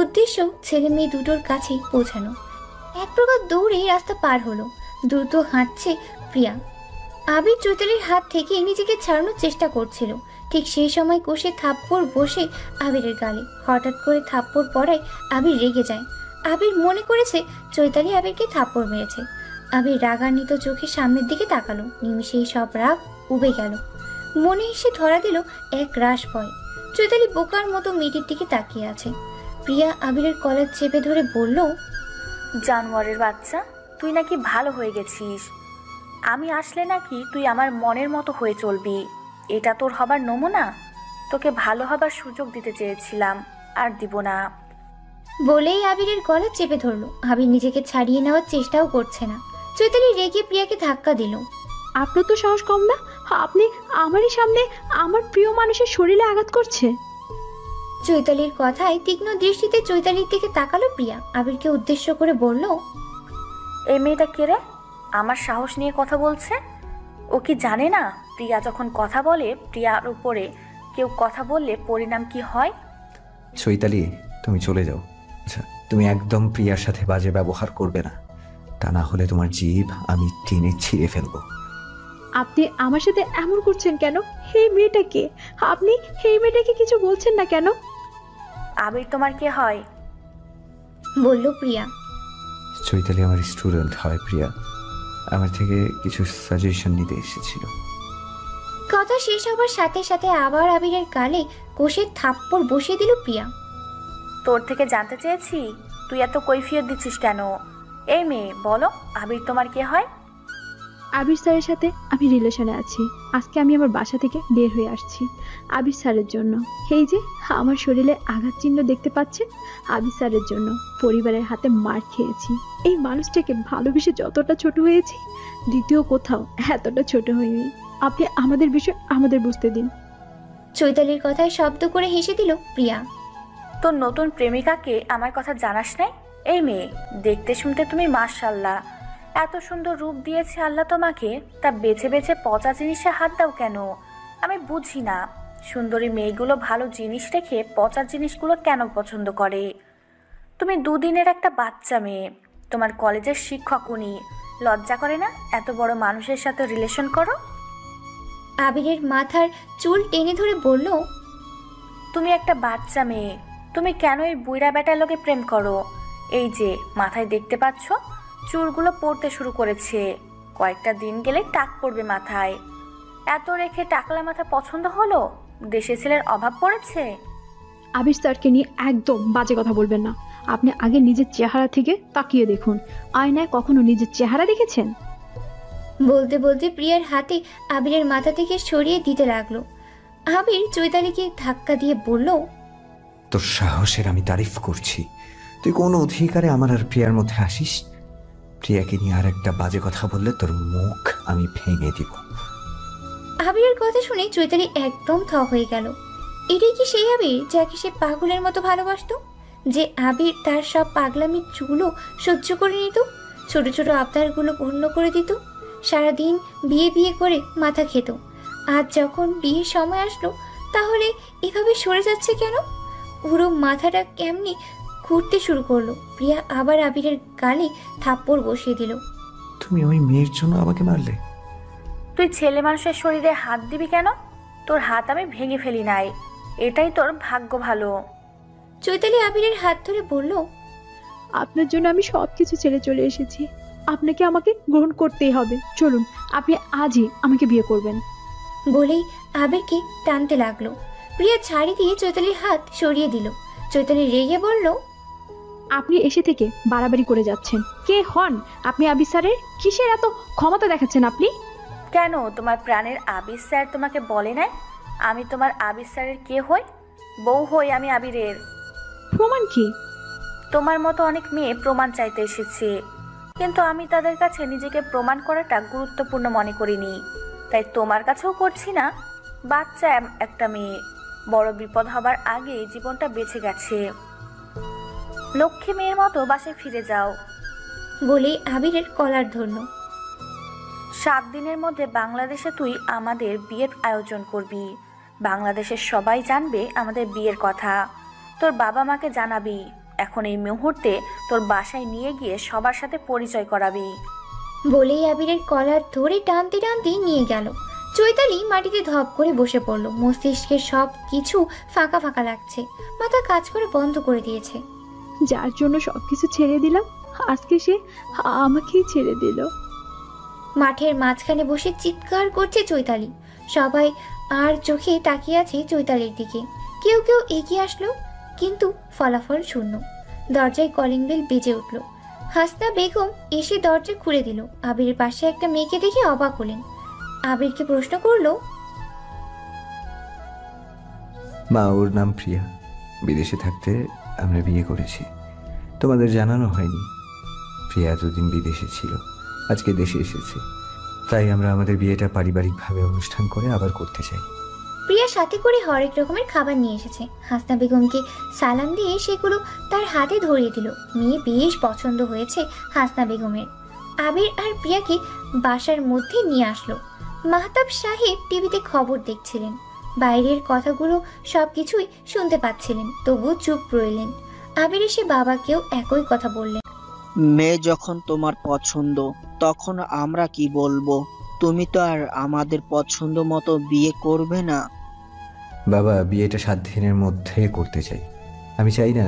উদ্দেশ্য ছেলে মেয়ে দুটোর কাছে পৌঁছানো। এক প্রকার দৌড়ে রাস্তা পার হলো। দ্রুত হাঁটছে প্রিয়া। আবির চৈতালির হাত থেকে নিজেকে ছাড়ানোর চেষ্টা করছিল। ঠিক সেই সময় কষে থাপ্পড় বসে আবিরের গালে। হঠাৎ করে থাপ্পড় পড়ায় আবির রেগে যায়। আবির মনে করেছে চৈতালি আবিরকে থাপ্পড় মেরেছে। আবির রাগান্বিত চোখে সামনের দিকে তাকালো। নিমিষেই সব রাগ উবে গেল। মনে এসে ধরা দিল এক রাশ ভয়। চৈতালি বোকার মতো মেয়েটির দিকে তাকিয়ে আছে। প্রিয়া আবিরের কলার চেপে ধরে বলল, জানোয়ারের বাচ্চা, তুই নাকি ভালো হয়ে গেছিস। আমি আসলে নাকি তুই আমার মনের মতো হয়ে চলবি, এটা তোর হবার নমুনা? তোকে ভালো হবার সুযোগ দিতে চেয়েছিলাম, আর দিব না। বলেই আবিরের গলা চেপে ধরলো। আবির নিজেকে ছাড়িয়ে নেওয়ার চেষ্টাও করছে না। চৈতালি রেগে প্রিয়াকে ধাক্কা দিল। আপনার তো সাহস কম না, আপনি আমারই সামনে আমার প্রিয় মানুষের শরীরে আঘাত করছে। চৈতালির কথায় তীক্ষ্ণ দৃষ্টিতে চৈতালির দিকে তাকালো প্রিয়া। আবিরকে উদ্দেশ্য করে বলল, এই মেয়েটা কে রে, আমার সাহস নিয়ে কথা বলছে? ও কি জানে না প্রিয়া যখন কথা বলে, প্রিয়ার উপরে কেউ কথা বললে পরিণাম কি হয়? চৈতালি, তুমি চলে যাও। আচ্ছা, তুমি একদম প্রিয়ার সাথে বাজে ব্যবহার করবে না, তা না হলে তোমার জিভ আমি টেনে ছিঁড়ে ফেলবো। আপনি আমার সাথে এমন করছেন কেন? হে মেয়েটাকে, আপনি হে মেয়েটাকে কিছু বলছেন না কেন? আবির তোমার কে হয়? বলল প্রিয়া। চৈতালি আমার স্টুডেন্ট হয় প্রিয়া, আমার থেকে কিছু সাজেশন নিতে এসেছিল। কথা শেষ হবার সাথে সাথে আবার আবিরের গালে কষে থাপ্পড় বসিয়ে দিল প্রিয়া। তোর থেকে জানতে চেয়েছি, তুই এত কৈফিয়ত দিচ্ছিস কেন? এই মেয়ে, বলো আবির তোমার কে হয়? আবির স্যারের সাথে আমি রিলেশনে আছি। আজকে আমি আমার বাসা থেকে বের হয়ে আসছি আবির স্যারের জন্য। এই যে আমার শরীরে আঘাত চিহ্ন দেখতে পাচ্ছেন, আবির স্যারের জন্য। পরিবারের হাতে মার খেয়েছি। এই মানুষটাকে ভালোবেসে যতটা ছোট হয়েছি, দ্বিতীয় কোথাও এতটা ছোট হয়নি। আপনি আমাদের বিষয় আমাদের বুঝতে দিন। চৈতালির কথায় শব্দ করে হেসে দিল প্রিয়া। তোর নতুন প্রেমিকাকে আমার কথা জানাস নাই? এই মেয়ে, দেখতে শুনতে তুমি মাশাআল্লাহ, এত সুন্দর রূপ দিয়েছে আল্লাহ তোমাকে, তা বেছে বেছে পচা জিনিসে হাত দাও কেন? আমি বুঝি না, সুন্দরী মেয়েগুলো ভালো জিনিস রেখে পচা জিনিসগুলো কেন পছন্দ করে? তুমি দুদিনের একটা বাচ্চা মেয়ে, তোমার কলেজের শিক্ষক উনি, লজ্জা করে না এত বড় মানুষের সাথে রিলেশন করো? আবিরের মাথার চুল টেনে ধরে বলল, তুমি একটা বাচ্চা মেয়ে, তুমি কেন এই বুইড়া বেটার লোকে প্রেম করো? এই যে মাথায় দেখতে পাচ্ছ, চুলগুলো পড়তে শুরু করেছে, কয়েকটা দিন গেলে টাক পড়বে মাথায়। এত রেখে টাকলা মাথা পছন্দ হলো? দেশে ছেলের অভাব পড়েছে? আবির স্যারকে নিয়ে একদম বাজে কথা বলবেন না। আপনি আগে নিজের চেহারা থেকে তাকিয়ে দেখুন। আয়নায় কখনো নিজের চেহারা দেখেছেন? বলতে বলতে প্রিয়ার হাতে আবিরের মাথা থেকে সরিয়ে দিতে লাগলো। আবির চৈতালিকে ধাক্কা দিয়ে বলল, তোর সাহসের আমি তারিফ করছি। তুই কোন অধিকারে আমার আর প্রিয়ার মধ্যে আসিস? প্রিয়াকে নিয়ে আর একটা বাজে কথা বললে তোর মুখ আমি ভেঙে দিব। আবিরের কথা শুনে চৈতালি একদম থ হয়ে গেল। এটাই কি সেই আবির যাকে সে পাগলের মতো ভালোবাসতো? যে আবির তার সব পাগলামির চুলো সহ্য করে নিত, ছোট ছোট আবদারগুলো পূর্ণ করে দিত, সারাদিন বিয়ে বিয়ে করে মাথা খেত। আজ যখন বিয়ের সময় আসলো, তাহলে এভাবে সরে যাচ্ছে কেন? পুরো মাথাটা কেমনি ঘুরতে শুরু করলো। প্রিয়া আবার আবিরের গালে থাপ্পড় বসিয়ে দিল। তুমি ওই মেয়ের জন্য আমাকে মারলে? তুই ছেলে মানুষের শরীরে হাত দিবি কেন? তোর হাত আমি ভেঙে ফেলি নাই, এটাই তোর ভাগ্য ভালো। চৈতালি আবিরের হাত ধরে বলল, আপনার জন্য আমি সবকিছু ছেড়ে চলে এসেছি। আপনাকে আমাকে গ্রহণ করতেই হবে। চলুন, আপনি আজই আমাকে বিয়ে করবেন। বলেই আবিরকে টানতে লাগলো। প্রিয়া ছাড়ি দিয়ে চৈতালির হাত সরিয়ে দিল। চৈতালি রেগে বলল, আপনি এসে থেকে বাড়াবাড়ি করে যাচ্ছেন। কে হন আপনি আবির স্যারের? কিসের এত ক্ষমতা দেখাচ্ছেন আপনি? কেন তোমার প্রাণের আবির স্যার তোমাকে বলে নাই আমি তোমার আবির স্যারের কে হই? বউ হই আমি আবিরের। প্রমাণ কি? তোমার মতো অনেক মেয়ে প্রমাণ চাইতে এসেছে, কিন্তু আমি তাদের কাছে নিজেকে প্রমাণ করাটা গুরুত্বপূর্ণ মনে করিনি, তাই তোমার কাছেও করছি না। বাচ্চা একটা মেয়ে, বড় বিপদ হবার আগে জীবনটা বেঁচে গেছে। লক্ষ্মী মেয়ের মতো বাসায় ফিরে যাও। বলেই আবিরের কলার ধরল। 7 দিনের মধ্যে বাংলাদেশে তুই আমাদের বিয়ের আয়োজন করবি। বাংলাদেশের সবাই জানবে আমাদের বিয়ের কথা। তোর বাবা মাকে জানাবি, এখন এই মুহূর্তে তোর বাসায় নিয়ে গিয়ে সবার সাথে পরিচয় করাবি। বলেই আবিরের কলার ধরে টানতে টানতে নিয়ে গেল। চৈতালি মাটিতে ধপ করে বসে পড়ল। মস্তিষ্কের সব কিছু ফাঁকা ফাঁকা লাগছে, মাথা কাজ করে বন্ধ করে দিয়েছে। যার জন্য সবকিছু ছেড়ে দিলাম, আজকে সে আমাকেই ছেড়ে দিল। মাঠের মাঝখানে বসে চিৎকার করছে চৈতালি। সবাই আর চোখে তাকিয়ে আছে চৈতালির দিকে। কেউ কেউ এগিয়ে আসলো, কিন্তু ফলাফল শূন্য। দরজায় কলিং বেল বেজে উঠল। হাসনা বেগম এসে দরজা খুলে দিল। আবিরের পাশে একটা মেয়েকে দেখে অবাক হলেন। আবিরকে প্রশ্ন করলো, মা, ওর নাম প্রিয়া। বিদেশে থাকতে আমরা বিয়ে করেছি, তোমাদের জানানো হয়নি। প্রিয়া এতদিন বিদেশে ছিল, আজকে দেশে এসেছে, তাই আমরা আমাদের বিয়েটা পারিবারিকভাবে অনুষ্ঠান করে আবার করতে চাই। প্রিয়া সাথে করে হরেক রকমের খাবার নিয়ে এসেছে। হাসনা বেগমকে সালাম দিয়ে সেগুলো তার হাতে ধরিয়ে দিল। মেয়ে বেশ পছন্দ হয়েছে হাসনা বেগমের। আবির আর প্রিয়াকে বাসার মধ্যে নিয়ে আসলো। মাহতাব সাহেব টিভিতে খবর দেখছিলেন। বাইরের কথাগুলো সবকিছুই শুনতে পাচ্ছিলেন, তবু চুপ রইলেন। আবির এসে বাবাকেও একই কথা বললেন, মেয়ে যখন তোমার পছন্দ, তখন আমরা কি বলবো? তুমি তো আর আমাদের পছন্দ মতো বিয়ে করবে না। বাবা, বিয়েটা 7 দিনের মধ্যে করতে চাই। আমি চাই না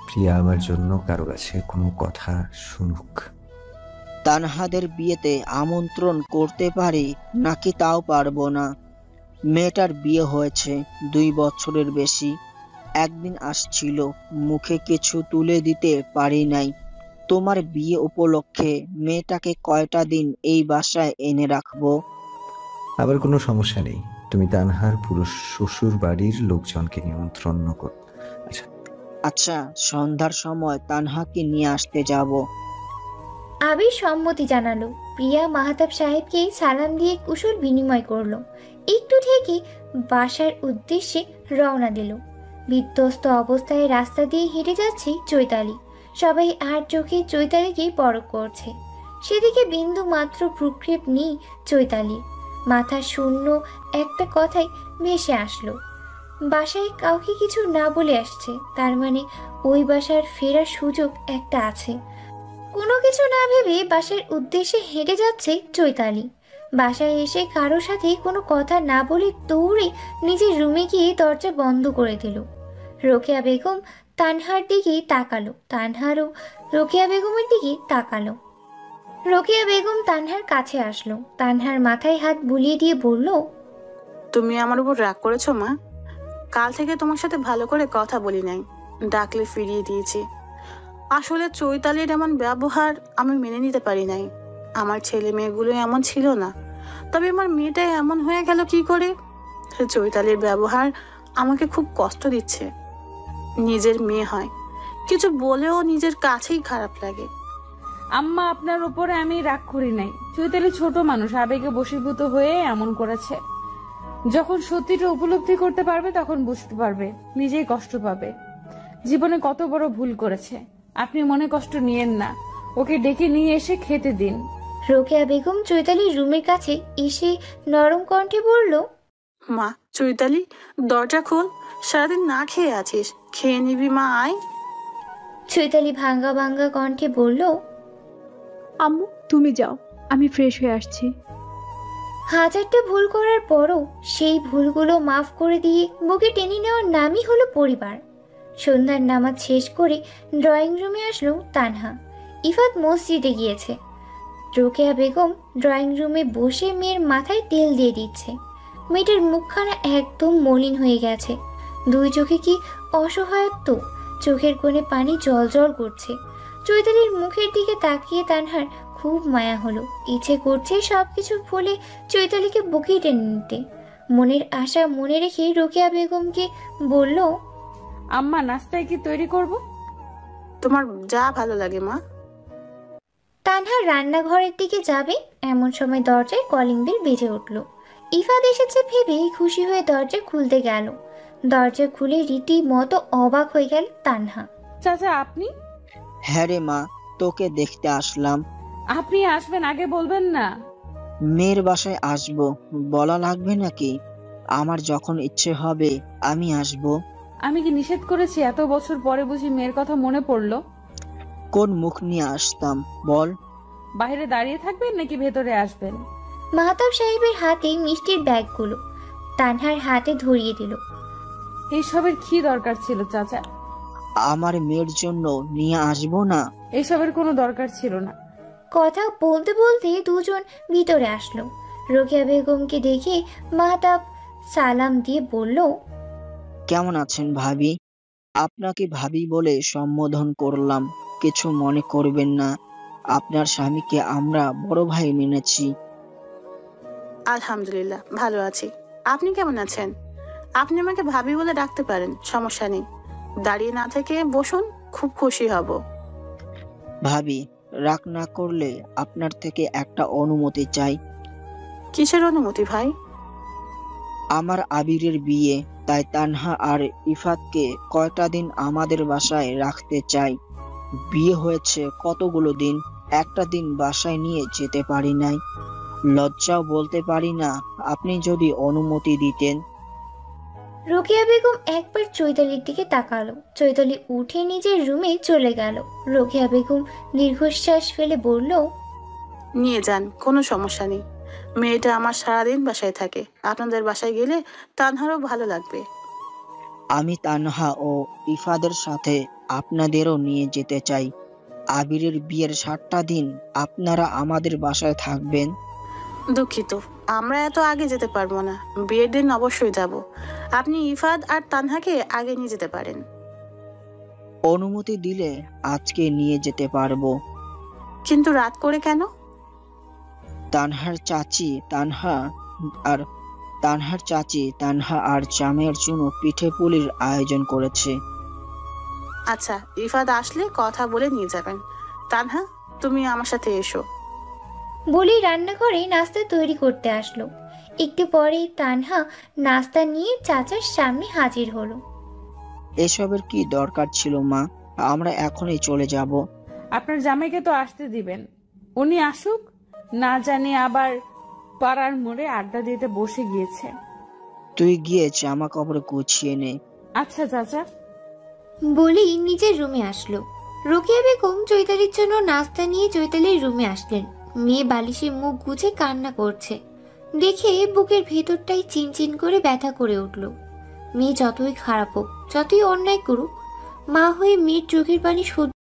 প্রিয়া আমার জন্য কারো কাছে কোনো কথা শুনুক। তানহাদের বিয়েতে আমন্ত্রণ করতে পারি নাকি তাও পারবো না। মেয়েটার বিয়ে হয়েছে 2 বছরের বেশি। একদিন আসছিল, মুখে কিছু তুলে দিতে পারি নাই। তোমার বিয়ে উপলক্ষে মেয়েটাকে কয়টা দিন এই বাসায় এনে রাখবো? আবার কোনো সমস্যা নেই, তুমি তানহার পুরো শ্বশুর বাড়ির লোকজনকে নিমন্ত্রণ কর। আচ্ছা, সন্ধ্যার সময় তানহাকে নিয়ে আসতে যাব। আবির সম্মতি জানালো। প্রিয়া মাহতাব সাহেবকে সালাম দিয়ে কুশল বিনিময় করলো। একটু থেকে বাসার উদ্দেশ্যে রওনা দিল। বিধ্বস্ত অবস্থায় রাস্তা দিয়ে হেঁটে যাচ্ছে চৈতালি। সবাই আর চোখে চৈতালিকে পরখ করছে। সেদিকে বিন্দু মাত্র ভ্রুক্ষেপ নেই চৈতালির। মাথা শূন্য একটা কথাই ভেসে আসলো। বাসায় কাউকে কিছু না বলে আসছে, তার মানে ওই বাসার ফেরার সুযোগ একটা আছে। কোনো কিছু না ভেবে বাসার উদ্দেশ্যে হেঁটে যাচ্ছে চৈতালি। বাসায় এসে কারোর সাথে কোনো কথা না বলে দৌড়ে নিজের রুমে গিয়ে দরজা বন্ধ করে দিল। রোকেয়া বেগম তানহার দিকে তাকালো, তানহারও রোকেয়া বেগমের দিকে তাকালো। রোকেয়া বেগম তানহার কাছে আসলো, তানহার মাথায় হাত বুলিয়ে দিয়ে বলল, তুমি আমার উপর রাগ করেছো মা? কাল থেকে তোমার সাথে ভালো করে কথা বলি নাই, ডাকলে ফিরিয়ে দিয়েছি। আসলে চৈতালির এমন ব্যবহার আমি মেনে নিতে পারি নাই। আমার ছেলে মেয়েগুলো এমন ছিল না, তবে আমার মেয়েটা এমন হয়ে গেল কি করে? চৈতালির ব্যবহার আমাকে খুব কষ্ট দিচ্ছে। নিজের মেয়ে হয়, কিছু বলেও নিজের কাছেই খারাপ লাগে। আম্মা, আপনার উপরে আমি রাগ করি নাই। চৈতালি ছোট মানুষ, আবেগে বশীভূত হয়ে এমন করেছে। যখন সত্যিটা উপলব্ধি করতে পারবে তখন বুঝতে পারবে, নিজেই কষ্ট পাবে। জীবনে কত বড় ভুল করেছে। আপনি মনে কষ্ট নিয়েন না, ওকে ডেকে নিয়ে এসে খেতে দিন। রোকেয়া বেগম চৈতালির রুমের কাছে এসে নরম কণ্ঠে বলল, মা, চৈতালি দরজা খোল, সারাদিন না খেয়ে আছিস, খেয়ে নিবি মা, আয়। চৈতালি ভাঙ্গা ভাঙ্গা কণ্ঠে বলল, আম্মু তুমি যাও, আমি ফ্রেশ হয়ে আসছি। হাজারটা ভুল করার পরও সেই ভুলগুলো মাফ করে দিয়ে বুকে টেনে নেওয়ার নামই হলো পরিবার। সন্ধ্যার নামাজ শেষ করে ড্রয়িং রুমে আসলো তানহা। ইফাত মসজিদে গিয়েছে। রোকেয়া বেগম ড্রয়িং রুমে বসে মেয়ের মাথায় তেল দিয়ে দিচ্ছে। মেয়েটার মুখখানা একদম মলিন হয়ে গেছে। 2 চোখে কি অসহায়ত্ব, চোখের কোণে পানি জল জল করছে। চৈতালির মুখের দিকে তাকিয়ে তানহার খুব মায়া হলো। ইচ্ছে করছে সবকিছু ভুলে চৈতালিকে বুকে টেনে নিতে। মনের আশা মনে রেখে রোকেয়া বেগমকে বলল, আম্মা, নাস্তায় কি তৈরি করব? তোমার যা ভালো লাগে মা। তানহা রান্নাঘরের দিকে যাবে এমন সময় দরজায় কলিং বেল বেজে উঠল। ইফাত এসেছে ভেবে খুশি হয়ে দরজা খুলতে গেল। দরজা খুলে রীতিমতো অবাক হয়ে গেল তানহা। চাচা, আপনি? হ্যাঁ রে মা, তোকে দেখতে আসলাম। আপনি আসবেন, আগে বলবেন না। মেয়ের বাসায় আসবো, বলা লাগবে নাকি? আমার যখন ইচ্ছে হবে আমি আসবো। আমি কি নিষেধ করেছি? এত বছর পরে বুঝি মেয়ের কথা মনে পড়লো? কোন মুখ নিয়ে আসতাম বল? বাইরে দাঁড়িয়ে থাকবেন নাকি ভেতরে আসবেন? মাহতাব সাহেবের হাতে মিষ্টির ব্যাগগুলো তানহার হাতে ধরিয়ে দিল। এইসবের কি দরকার ছিল চাচা? আমার মেয়ের জন্য নিয়ে আসবো না? এইসবের কোনো দরকার ছিল না। কথা বলতে বলতে দুজন ভিতরে আসলো। রোকেয়া বেগমকে দেখে মাহতাব সালাম দিয়ে বলল, কেমন আছেন ভাবি? আপনাকে ভাবি বলে সম্বোধন করলাম, কিছু মনে করবেন না। আপনার স্বামীকে আমরা বড় ভাই মেনেছি। আলহামদুলিল্লাহ ভালো আছি। আপনি কেমন আছেন? আপনি আমাকে ভাবি বলে ডাকতে পারেন, সমস্যা নেই। দাঁড়িয়ে না থেকে বসুন, খুব খুশি হব। ভাবি, রাগ না করলে আপনার থেকে একটা অনুমতি চাই। কিসের অনুমতি ভাই? আমার আবিরের বিয়ে, তাই তানহা আর ইফাতকে কয়টা দিন আমাদের বাসায় রাখতে চাই। বিয়ে হয়েছে কতগুলো দিন, একটা দিন বাসায় নিয়ে যেতে পারি নাই। লজ্জাও বলতে পারি না। আপনি যদি অনুমতি দিতেন। রোকেয়া বেগম একবার চৈতালির দিকে তাকালো। চৈতালি উঠে নিজের রুমে চলে গেল। রোকেয়া বেগম দীর্ঘশ্বাস ফেলে বলল, নিয়ে যান, কোনো সমস্যা নেই। মেয়েটা আমার সারাদিন বাসায় থাকে, আপনাদের বাসায় গেলে তানহারও ভালো লাগবে। আমি তানহা ও ইফাদের সাথে আপনাদেরও নিয়ে যেতে চাই। আবিরের বিয়ের 7টা দিন আপনারা আমাদের বাসায় থাকবেন। দুঃখিত, আমরা এত আগে যেতে পারবো না। বিয়ের দিন অবশ্যই যাব। আপনি ইফাদ আর তানহাকে আগে নিয়ে যেতে পারেন। অনুমতি দিলে আজকে নিয়ে যেতে পারবো। কিন্তু রাত করে কেন? তানহার চাচি তানহা আর জামের জন্য পিঠে পুলির আয়োজন করেছে। আচ্ছা, ইফাদ আসলে কথা বলে নিয়ে যাবেন। তানহা, তুমি আমার সাথে এসো। বলি রান্নাঘরে নাস্তা তৈরি করতে আসলো। একটু পরেই তানহা নাস্তা নিয়ে চাচার সামনে হাজির হলো। এসবের কি দরকার ছিল মা? আমরা এখনই চলে যাব। আপনার জামাইকে তো আসতে দিবেন, উনি আসুক। না জানি আবার পাড়ার মোড়ে আড্ডা দিতে বসে গিয়েছে। তুই গিয়ে জামা কাপড় গুছিয়ে নে। আচ্ছা চাচা। বলি নিজের রুমে আসলো। রোকেয়া বেগম চৈতালির জন্য নাস্তা নিয়ে চৈতালির রুমে আসলেন। মেয়ে বালিশে মুখ গুজে কান্না করছে দেখে বুকের ভেতরটাই চিনচিন করে ব্যথা করে উঠল। মেয়ে যতই খারাপ হোক, যতই অন্যায় করুক, মা হয়ে মেয়ের চোখের পানি সহ্য